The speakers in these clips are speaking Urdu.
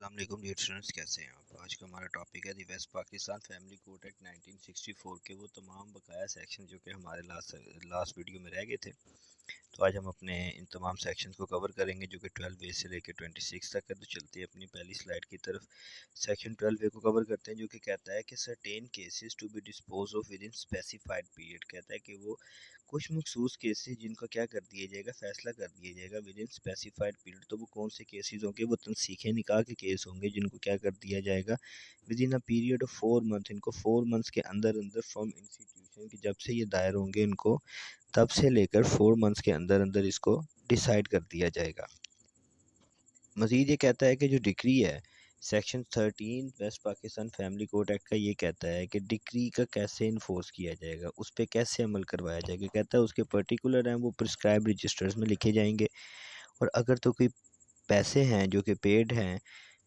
السلام علیکم ڈیئر اسٹوڈنٹس، کیسے ہیں آپ؟ آج کا ہمارا ٹاپک ہے the West Pakistan family code act 1964 کے وہ تمام بقایا سیکشن جو کہ ہمارے لاسٹ ویڈیو میں رہ گئے تھے۔ تو آج ہم اپنے ان تمام سیکشنز کو کور کریں گے جو کہ 12A سے لے کے 26 تک ہے۔ تو چلتے ہیں اپنی پہلی سلائیڈ کی طرف۔ سیکشن 12A کو کور کرتے ہیں جو کہ کہتا ہے کہ certain cases to be disposed of within specified period, کہتا ہے کہ وہ کچھ مخصوص کیسز جن کا کیا کر دیا جائے گا، فیصلہ کر دیا جائے گا ود ان اسپیسیفائڈ پیریڈ۔ تو وہ کون سے کیسز ہوں گے؟ وہ تنسیخ نکاح کے کیس ہوں گے جن کو کیا کر دیا جائے گا with in a period of 4 month, ان کو 4 منتھس کے اندر فرام انسٹیٹیوشن کی جب سے یہ دائر ہوں گے ان کو تب سے لے کر 4 منتھس کے اندر اس کو ڈیسائیڈ کر دیا جائے گا۔ مزید یہ کہتا ہے کہ جو ڈکری ہے section 13 West Pakistan family code act کا، یہ کہتا ہے کہ ڈکری کا کیسے انفورس کیا جائے گا، اس پہ کیسے عمل کروایا جائے گا۔ کہتا ہے اس کے پرٹیکولر ہیں وہ پرسکرائب رجسٹرز میں لکھے جائیں گے، اور اگر تو کوئی پیسے ہیں جو کہ پیڈ ہیں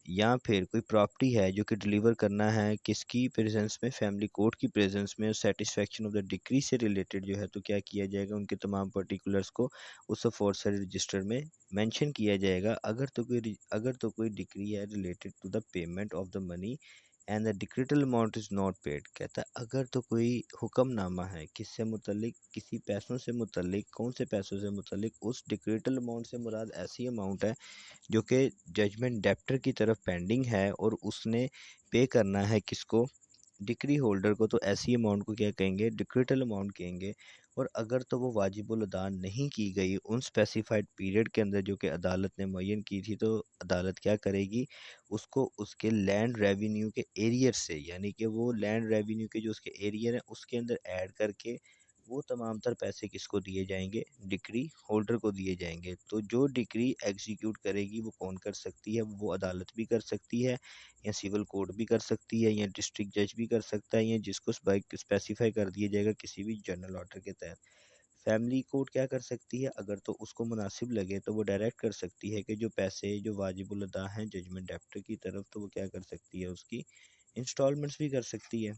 یا پھر کوئی پراپرٹی ہے جو کہ ڈیلیور کرنا ہے کس کی پریزنس میں، فیملی کورٹ کی پریزنس میں، سیٹسفیکشن آف دا ڈکری سے ریلیٹڈ جو ہے، تو کیا کیا جائے گا، ان کے تمام پرٹیکولرز کو اس فورسری رجسٹر میں مینشن کیا جائے گا۔ اگر تو کوئی ڈکری ہے related to the payment of the money and the decretal amount is not paid, کہتا ہے اگر تو کوئی حکم نامہ ہے کس سے متعلق، کسی پیسوں سے متعلق، کون سے پیسوں سے متعلق، اس ڈکریٹل اماؤنٹ سے مراد ایسی اماؤنٹ ہے جو کہ ججمنٹ ڈیپٹر کی طرف پینڈنگ ہے اور اس نے پے کرنا ہے کس کو، ڈکری ہولڈر کو، تو ایسی اماؤنٹ کو کیا کہیں گے، ڈکریٹل اماؤنٹ کہیں گے۔ اور اگر تو وہ واجب الادا نہیں کی گئی ان اسپیسیفائڈ پیریڈ کے اندر جو کہ عدالت نے معین کی تھی، تو عدالت کیا کرے گی، اس کو اس کے لینڈ ریونیو کے ایریئر سے، یعنی کہ وہ لینڈ ریونیو کے جو اس کے ایریئر ہیں اس کے اندر ایڈ کر کے وہ تمام تر پیسے کس کو دیے جائیں گے، ڈکری ہولڈر کو دیے جائیں گے۔ تو جو ڈکری ایگزیکیوٹ کرے گی وہ کون کر سکتی ہے، وہ عدالت بھی کر سکتی ہے یا سول کورٹ بھی کر سکتی ہے یا ڈسٹرکٹ جج بھی کر سکتا ہے، یا جس کو اسپیسیفائی کر دیا جائے گا کسی بھی جنرل آرڈر کے تحت۔ فیملی کورٹ کیا کر سکتی ہے، اگر تو اس کو مناسب لگے تو وہ ڈائریکٹ کر سکتی ہے کہ جو پیسے جو واجب الادا ہیں ججمنٹ ڈیپٹر کی طرف، تو وہ کیا کر سکتی ہے، اس کی انسٹالمنٹس بھی کر سکتی ہے۔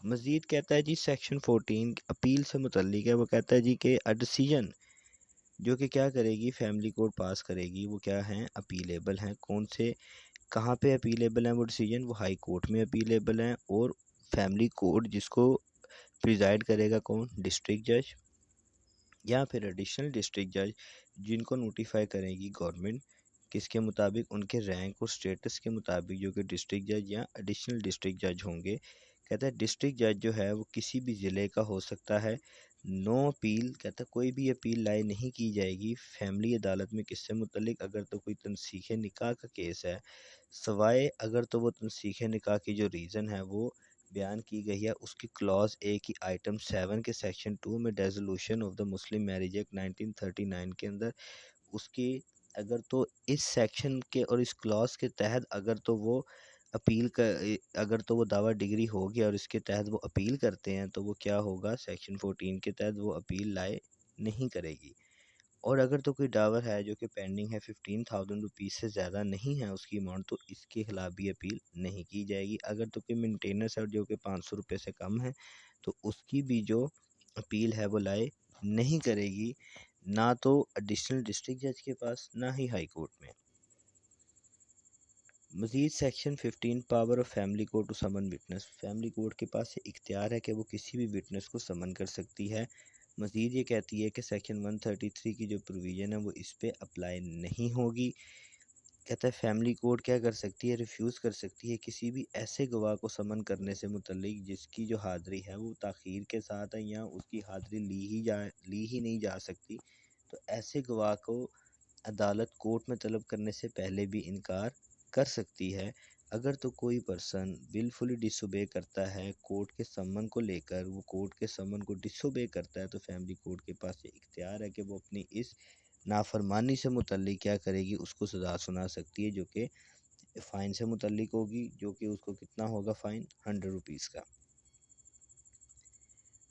مزید کہتا ہے جی سیکشن 14 اپیل سے متعلق ہے، وہ کہتا ہے جی کہ اے ڈیسیژن جو کہ کیا کرے گی، فیملی کورٹ پاس کرے گی، وہ کیا ہیں، اپیلیبل ہیں۔ کون سے، کہاں پہ اپیلیبل ہیں وہ ڈیسیژن، وہ ہائی کورٹ میں اپیلیبل ہیں، اور فیملی کورٹ جس کو پریزائڈ کرے گا کون، ڈسٹرکٹ جج یا پھر ایڈیشنل ڈسٹرکٹ جج، جن کو نوٹیفائی کرے گی گورنمنٹ، کس کے مطابق، ان کے رینک اور سٹیٹس کے مطابق، جو کہ ڈسٹرکٹ جج یا ایڈیشنل ڈسٹرکٹ جج ہوں گے۔ کہتا ہے ڈسٹرکٹ جج جو ہے وہ کسی بھی ضلع کا ہو سکتا ہے، نو اپیل، کہتا ہے کوئی بھی اپیل لائے نہیں کی جائے گی فیملی عدالت میں کس سے متعلق، اگر تو کوئی تنسیخ نکاح کا کیس ہے، سوائے اگر تو وہ تنسیخ نکاح کی جو ریزن ہے وہ بیان کی گئی ہے اس کی کلاز اے کی آئٹم 7 کے سیکشن 2 میں، dissolution of the Muslim marriage act 1939 کے اندر، اس کی اگر تو اس سیکشن کے اور اس کلاز کے تحت اگر تو وہ اپیل کا، اگر تو وہ دعویٰ ڈگری ہو گیا اور اس کے تحت وہ اپیل کرتے ہیں تو وہ کیا ہوگا، سیکشن 14 کے تحت وہ اپیل لائے نہیں کرے گی۔ اور اگر تو کوئی ڈاور ہے جو کہ پینڈنگ ہے 15,000 روپیز سے زیادہ نہیں ہے اس کی اماؤنٹ، تو اس کے خلاف بھی اپیل نہیں کی جائے گی۔ اگر تو کوئی مینٹیننس ہے جو کہ 500 روپے سے کم ہے تو اس کی بھی جو اپیل ہے وہ لائے نہیں کرے گی، نہ تو ایڈیشنل ڈسٹرکٹ جج کے پاس نہ ہی ہائی کورٹ میں۔ مزید section 15 power of family court to summon witness, family court کے پاس یہ اختیار ہے کہ وہ کسی بھی وٹنس کو سمن کر سکتی ہے۔ مزید یہ کہتی ہے کہ سیکشن 133 کی جو پروویژن ہے وہ اس پہ اپلائی نہیں ہوگی۔ کہتا ہے فیملی کورٹ کیا کر سکتی ہے، ریفیوز کر سکتی ہے کسی بھی ایسے گواہ کو سمن کرنے سے متعلق جس کی جو حاضری ہے وہ تاخیر کے ساتھ ہے یا اس کی حاضری لی ہی نہیں جا سکتی، تو ایسے گواہ کو عدالت کورٹ میں طلب کرنے سے پہلے بھی انکار کر سکتی ہے۔ اگر تو کوئی پرسن willfully disobey کرتا ہے کورٹ کے سمن کو لے کر، وہ کورٹ کے سمن کو disobey کرتا ہے، تو فیملی کورٹ کے پاس یہ اختیار ہے کہ وہ اپنی اس نافرمانی سے متعلق کیا کرے گی، اس کو سزا سنا سکتی ہے، جو کہ فائن سے متعلق ہوگی، جو کہ اس کو کتنا ہوگا فائن، 100 روپیز کا۔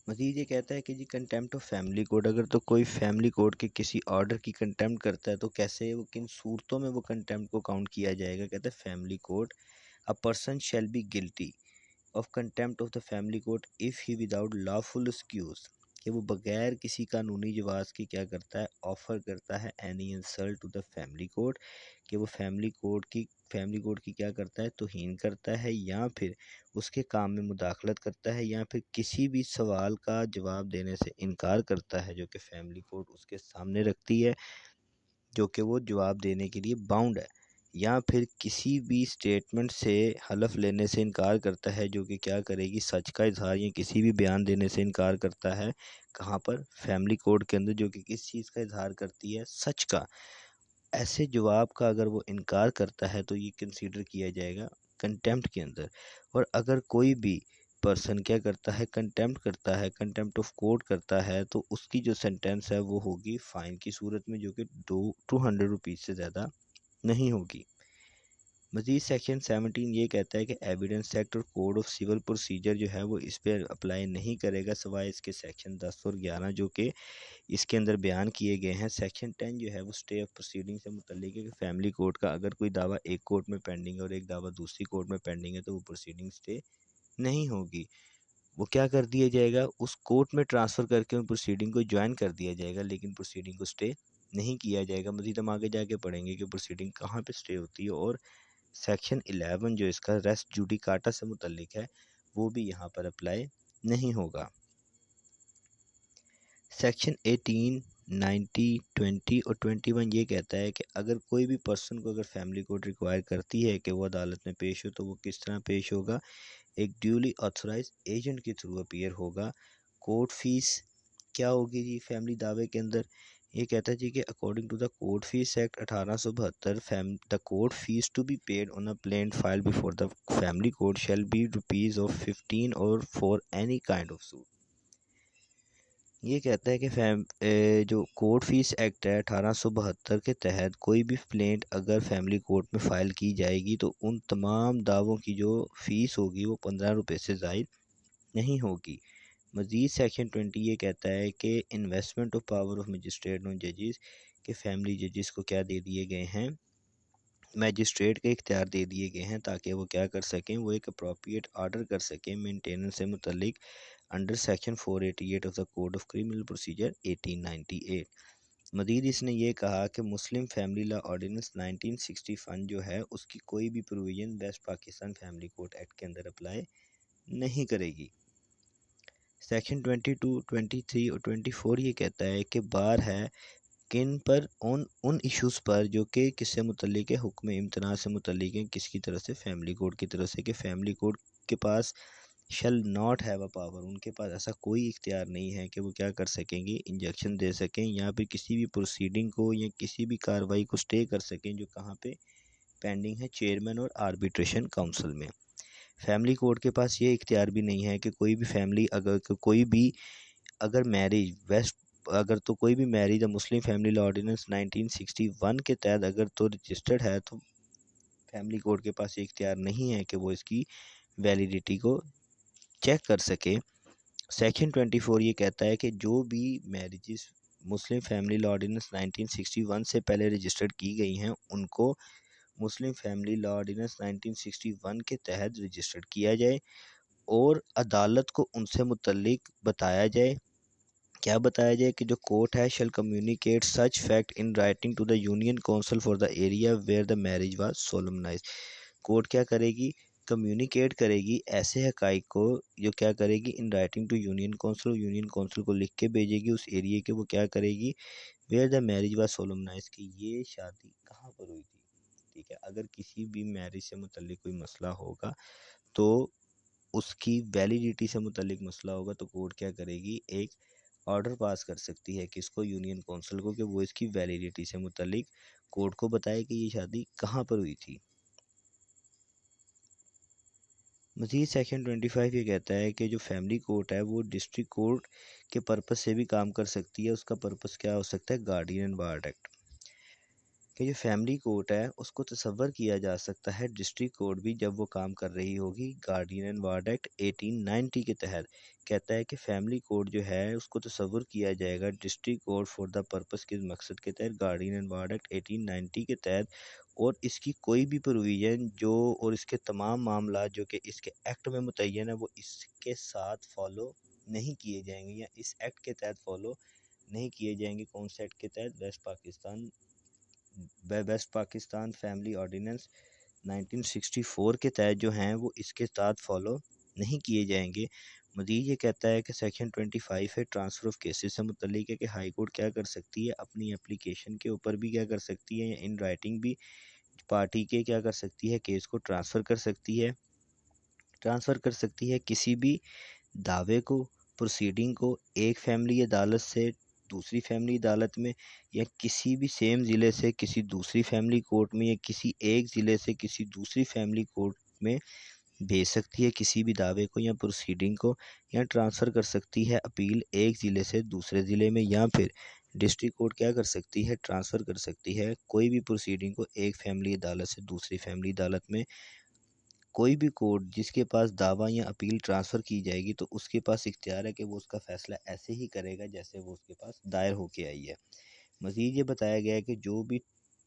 مزید یہ کہتا ہے کہ جی کنٹیمپٹ آف فیملی کورٹ، اگر تو کوئی فیملی کورٹ کے کسی آرڈر کی کنٹیمپٹ کرتا ہے تو کیسے، وہ کن صورتوں میں وہ کنٹیمپٹ کو کاؤنٹ کیا جائے گا۔ کہتا ہے family court a person shall be guilty of contempt of the family court if he without lawful excuse، کہ وہ بغیر کسی قانونی جواز کے کیا کرتا ہے، آفر کرتا ہے any insult to the family code, کہ وہ فیملی کوڈ کی کیا کرتا ہے، توہین کرتا ہے، یا پھر اس کے کام میں مداخلت کرتا ہے، یا پھر کسی بھی سوال کا جواب دینے سے انکار کرتا ہے جو کہ فیملی کوڈ اس کے سامنے رکھتی ہے، جو کہ وہ جواب دینے کے لیے باؤنڈ ہے، یا پھر کسی بھی سٹیٹمنٹ سے حلف لینے سے انکار کرتا ہے جو کہ کیا کرے گی، سچ کا اظہار یا کسی بھی بیان دینے سے انکار کرتا ہے، کہاں پر، فیملی کوڈ کے اندر، جو کہ کس چیز کا اظہار کرتی ہے، سچ کا۔ ایسے جواب کا اگر وہ انکار کرتا ہے تو یہ کنسیڈر کیا جائے گا کنٹیمپٹ کے اندر۔ اور اگر کوئی بھی پرسن کیا کرتا ہے، کنٹیمپٹ کرتا ہے، کنٹیمپٹ آف کورٹ کرتا ہے، تو اس کی جو سینٹینس ہے وہ ہوگی فائن کی صورت میں، جو کہ 200 روپیز سے زیادہ نہیں ہوگی۔ مزید سیکشن 17 یہ کہتا ہے کہ ایویڈنس ایکٹ اور کوڈ آف سول پروسیجر جو ہے وہ اس پہ اپلائی نہیں کرے گا، سوائے اس کے سیکشن 10 اور 11 جو کہ اس کے اندر بیان کیے گئے ہیں۔ سیکشن 10 جو ہے وہ اسٹے آف پروسیڈنگ سے متعلق ہے کہ فیملی کورٹ کا اگر کوئی دعویٰ ایک کورٹ میں پینڈنگ ہے اور ایک دعویٰ دوسری کورٹ میں پینڈنگ ہے تو وہ پروسیڈنگ اسٹے نہیں ہوگی، وہ کیا کر دیا جائے گا، اس کورٹ میں ٹرانسفر کر کے ان پروسیڈنگ کو جوائن کر دیا جائے گا، لیکن پروسیڈنگ کو اسٹے نہیں کیا جائے گا۔ مزید ہم آگے جا کے پڑھیں گے کہ پروسیڈنگ کہاں پہ اسٹے ہوتی ہے، اور سیکشن 11 جو اس کا ریسٹ جوڈیکاٹا سے متعلق ہے وہ بھی یہاں پر اپلائی نہیں ہوگا۔ سیکشن 18، 90، 20 اور 21 یہ کہتا ہے کہ اگر کوئی بھی پرسن کو اگر فیملی کورٹ ریکوائر کرتی ہے کہ وہ عدالت میں پیش ہو تو وہ کس طرح پیش ہوگا، ایک ڈیولی آتھورائز ایجنٹ کے تھرو اپیئر ہوگا۔ کورٹ فیس کیا ہوگی جی فیملی دعوے کے اندر، یہ کہتا ہے جی کہ according to the court fees act 1872 the court fee to be paid on a plaint filed before the family court shall be rupees of 15 or for any kind of suit. یہ کہتا ہے کہ جو کورٹ فیس ایکٹ ہے 1872 کے تحت کوئی بھی پلینٹ اگر فیملی کورٹ میں فائل کی جائے گی تو ان تمام دعووں کی جو فیس ہوگی وہ 15 روپے سے زائد نہیں ہوگی۔ مزید سیکشن 20 یہ کہتا ہے کہ investment of power of magistrate on ججز، کہ فیملی ججز کو کیا دے دیے گئے ہیں، میجسٹریٹ کے اختیار دے دیے گئے ہیں تاکہ وہ کیا کر سکیں، وہ ایک اپروپریٹ آرڈر کر سکیں مینٹیننس سے متعلق under section 488 of the code of criminal procedure 1898۔ مزید اس نے یہ کہا کہ مسلم فیملی لا آرڈیننس 1961 جو ہے اس کی کوئی بھی provision West Pakistan family court act کے اندر اپلائی نہیں کرے گی۔ سیکشن 22، 23 اور 24 یہ کہتا ہے کہ بار ہے کن پر ان ایشوز پر جو کہ کس سے متعلق ہے، حکم امتناع سے متعلق ہے، کس کی طرف سے، فیملی کورٹ کی طرف سے، کہ فیملی کورٹ کے پاس شل ناٹ ہیو اے پاور، ان کے پاس ایسا کوئی اختیار نہیں ہے کہ وہ کیا کر سکیں گے، انجیکشن دے سکیں یا پھر کسی بھی پروسیڈنگ کو یا کسی بھی کارروائی کو سٹے کر سکیں جو کہاں پہ پینڈنگ ہے، چیئرمین اور آربیٹریشن کونسل میں۔ فیملی کورٹ کے پاس یہ اختیار بھی نہیں ہے کہ کوئی بھی فیملی اگر میرج اگر تو کوئی بھی میرج مسلم فیملی لا آرڈیننس 1961 کے تحت اگر تو رجسٹرڈ ہے تو فیملی کورٹ کے پاس یہ اختیار نہیں ہے کہ وہ اس کی ویلیڈیٹی کو چیک کر سکے۔ سیکشن 24 یہ کہتا ہے کہ جو بھی میرجز مسلم فیملی لا آرڈیننس 1961 سے پہلے رجسٹرڈ کی گئی ہیں ان کو مسلم فیملی لا آرڈیننس 1961 کے تحت رجسٹرڈ کیا جائے، اور عدالت کو ان سے متعلق بتایا جائے، کیا بتایا جائے کہ جو کورٹ ہے shall communicate such fact in writing to the union council for the area where the marriage was solemnised. Court کیا کرے گی، کمیونیکیٹ کرے گی ایسے حقائق کو جو کیا کرے گی in writing to union council, union council کو لکھ کے بھیجے گی اس ایریے کے، وہ کیا کرے گی، ویئر دا میرج واز سولمنائز، کہ یہ شادی کہاں پر ہوئی تھی۔ ٹھیک ہے، اگر کسی بھی میرج سے متعلق کوئی مسئلہ ہوگا تو اس کی ویلیڈیٹی سے متعلق مسئلہ ہوگا تو کورٹ کیا کرے گی، ایک آرڈر پاس کر سکتی ہے کس کو، یونین کونسل کو، کہ وہ اس کی ویلیڈیٹی سے متعلق کورٹ کو بتائے کہ یہ شادی کہاں پر ہوئی تھی۔ مزید سیکشن 25 یہ کہتا ہے کہ جو فیملی کورٹ ہے وہ ڈسٹرکٹ کورٹ کے پرپس سے بھی کام کر سکتی ہے۔ اس کا پرپس کیا ہو سکتا ہے، گارڈین اینڈ وارڈ ایکٹ، کہ جو فیملی کورٹ ہے اس کو تصور کیا جا سکتا ہے ڈسٹرکٹ کورٹ بھی جب وہ کام کر رہی ہوگی گارڈین اینڈ وارڈ ایکٹ 1890 کے تحت۔ کہتا ہے کہ فیملی کورٹ جو ہے اس کو تصور کیا جائے گا district court for the purpose کے مقصد کے تحت گارڈین اینڈ وارڈ ایکٹ 1890 کے تحت، اور اس کی کوئی بھی پروویژن جو اور اس کے تمام معاملات جو کہ اس کے ایکٹ میں متعین ہے وہ اس کے ساتھ فالو نہیں کیے جائیں گے یا اس ایکٹ کے تحت فالو نہیں کیے جائیں گے۔ کون سے ایکٹ کے تحت؟ ویسٹ پاکستان فیملی آرڈیننس 1964 کے تحت جو ہیں وہ اس کے تحت فالو نہیں کیے جائیں گے۔ مزید یہ کہتا ہے کہ سیکشن 25 ہے ٹرانسفر آف کیسز سے متعلق ہے کہ ہائی کورٹ کیا کر سکتی ہے، اپنی اپلیکیشن کے اوپر بھی کیا کر سکتی ہے یا ان رائٹنگ بھی پارٹی کے کیا کر سکتی ہے، کیس کو ٹرانسفر کر سکتی ہے کسی بھی دعوے کو، پروسیڈنگ کو ایک فیملی عدالت سے دوسری فیملی عدالت میں، یا کسی بھی سیم ضلع سے کسی دوسری فیملی کورٹ میں، یا کسی ایک ضلع سے کسی دوسری فیملی کورٹ میں بھیج سکتی ہے کسی بھی دعوے کو یا پروسیڈنگ کو، یا ٹرانسفر کر سکتی ہے اپیل ایک ضلع سے دوسرے ضلع میں، یا پھر ڈسٹرکٹ کورٹ کیا کر سکتی ہے، ٹرانسفر کر سکتی ہے کوئی بھی پروسیڈنگ کو ایک فیملی عدالت سے دوسری فیملی عدالت میں۔ کوئی بھی کورٹ جس کے پاس دعویٰ یا اپیل ٹرانسفر کی جائے گی تو اس کے پاس اختیار ہے کہ وہ اس کا فیصلہ ایسے ہی کرے گا جیسے وہ اس کے پاس دائر ہو کے آئی ہے۔ مزید یہ بتایا گیا ہے کہ جو بھی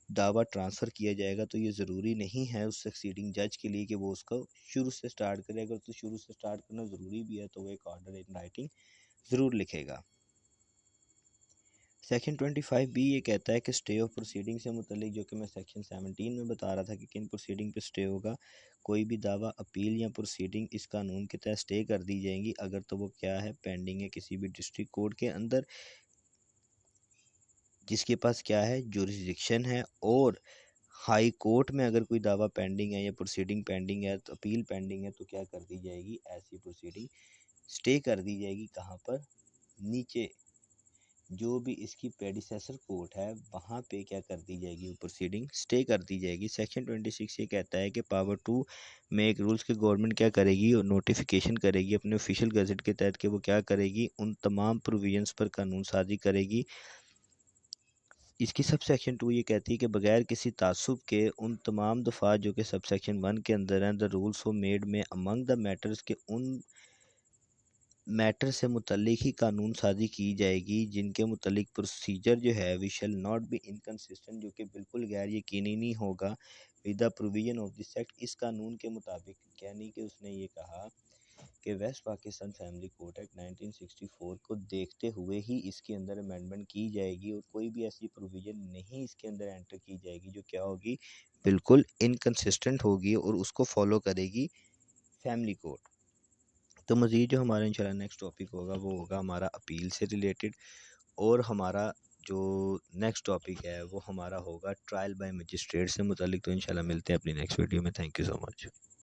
دعویٰ ٹرانسفر کیا جائے گا تو یہ ضروری نہیں ہے اس سکسیڈنگ جج کے لیے کہ وہ اس کو شروع سے سٹارٹ کرے۔ اگر تو شروع سے سٹارٹ کرنا ضروری بھی ہے تو وہ ایک آرڈر ان رائٹنگ ضرور لکھے گا۔ سیکشن 25 بھی یہ کہتا ہے کہ اسٹے آف پروسیڈنگ سے متعلق، جو کہ میں سیکشن 17 میں بتا رہا تھا کہ کن پروسیڈنگ پہ اسٹے ہوگا، کوئی بھی دعویٰ اپیل یا پروسیڈنگ اس قانون کے تحت اسٹے کر دی جائیں گی اگر تو وہ کیا ہے، پینڈنگ ہے کسی بھی ڈسٹرکٹ کورٹ کے اندر جس کے پاس کیا ہے، جورسڈکشن ہے، اور ہائی کورٹ میں اگر کوئی دعویٰ پینڈنگ ہے یا پروسیڈنگ پینڈنگ ہے تو اپیل پینڈنگ ہے تو کیا کر دی جائے گی، ایسی پروسیڈنگ اسٹے کر دی جائے گی۔ کہاں پر؟ نیچے جو بھی اس کی پیڈیسیسر کورٹ ہے وہاں پہ کیا کر دی جائے گی، وہ پروسیڈنگ اسٹے کر دی جائے گی۔ سیکشن 26 یہ کہتا ہے کہ پاور ٹو میک رولز کے گورنمنٹ کیا کرے گی، اور نوٹیفیکیشن کرے گی اپنے آفیشیل گزٹ کے تحت کہ وہ کیا کرے گی، ان تمام پروویژنس پر قانون سازی کرے گی۔ اس کی سب سیکشن 2 یہ کہتی ہے کہ بغیر کسی تعصب کے ان تمام دفعات جو کہ سب سیکشن 1 کے اندر ہیں، دا رولز ہو میڈ میں امنگ دا میٹرز کے ان میٹر سے متعلق ہی قانون سازی کی جائے گی جن کے متعلق پروسیجر جو ہے we shall not be inconsistent, جو کہ بالکل غیر یقینی نہیں ہوگا with the provision of this act, اس قانون کے مطابق۔ یعنی کہ اس نے یہ کہا کہ West Pakistan family court act 1964 کو دیکھتے ہوئے ہی اس کے اندر امینڈمنٹ کی جائے گی، اور کوئی بھی ایسی پروویژن نہیں اس کے اندر انٹر کی جائے گی جو کیا ہوگی، بالکل انکنسسٹنٹ ہوگی اور اس کو فالو کرے گی فیملی کورٹ۔ تو مزید جو ہمارا انشاءاللہ نیکسٹ ٹاپک ہوگا وہ ہوگا ہمارا اپیل سے ریلیٹڈ، اور ہمارا جو نیکسٹ ٹاپک ہے وہ ہمارا ہوگا ٹرائل بائی مجسٹریٹ سے متعلق۔ تو انشاءاللہ ملتے ہیں اپنی نیکسٹ ویڈیو میں۔ Thank you so much.